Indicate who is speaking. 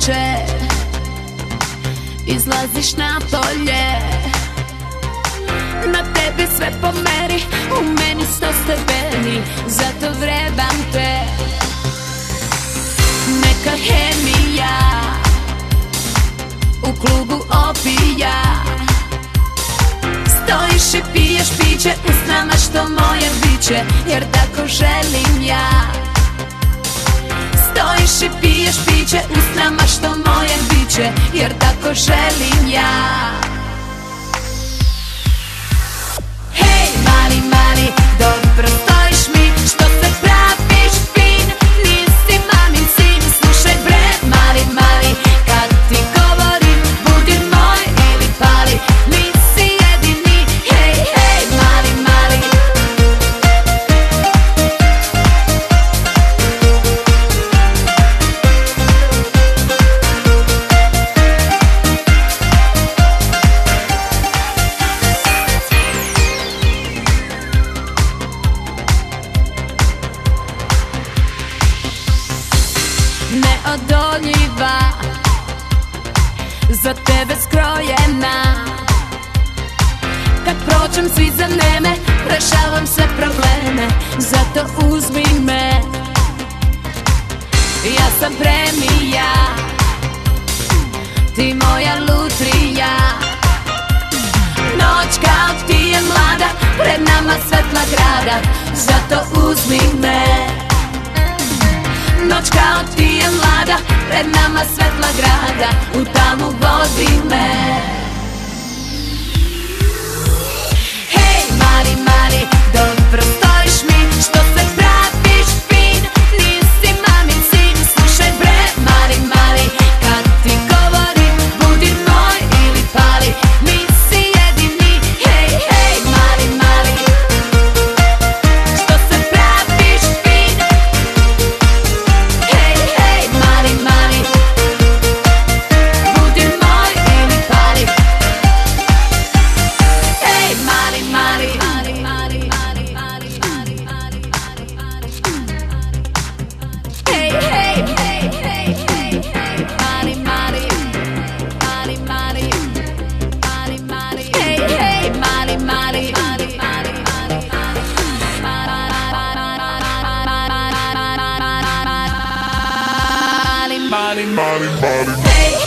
Speaker 1: uveče izlaziš na polje, na tebi sve po meri, u meni 100 stepeni, zato vrebam te. Neka hemija u klubu opija, stojiš i piješ piće, usnama što moje biće, jer tako želim ja. Stojiš i piješ piće, usnama što moje biće, jer tako želim ja. Hej, mali, mali, dobro stojiš mi, što se praviš fin, nisi mamin sin, slušaj bre, mali, mali, kad ti govorim, budi moj ili pali, nisi jedini, hej, hej, mali, mali. Neodoljiva, za tebe skrojena, kad prođem svi za neme, rešavam sve probleme, zato uzmi me. Ja sam premija, ti moja lutrija, noć kao ti je mlada, pred nama svetla grada, zato uzmi me. Noć kao ti je mlada, pred nama svetla grada, u tamu vodi me. Hej, mali, mali, dobro stojiš mi, što se praviš fin, nisi mamin sin, slušaj bre, mali, mali, kad ti govorim, budi moj ili pali, nisi jedini, hej, hej, mali, mali, što se praviš fin. Hej, hej, mali, mali, budi moj ili pali. Hej, mali, mali, mali, mali, mali, mali, mali, mali, mali, mali. Hej, hej, hej, hej, hej, hej, mali, mali, mali, mali, mali, mali. Hej, hej, mali, mali, mali, mali, mali, mali. Mali, mali, mali. Hey.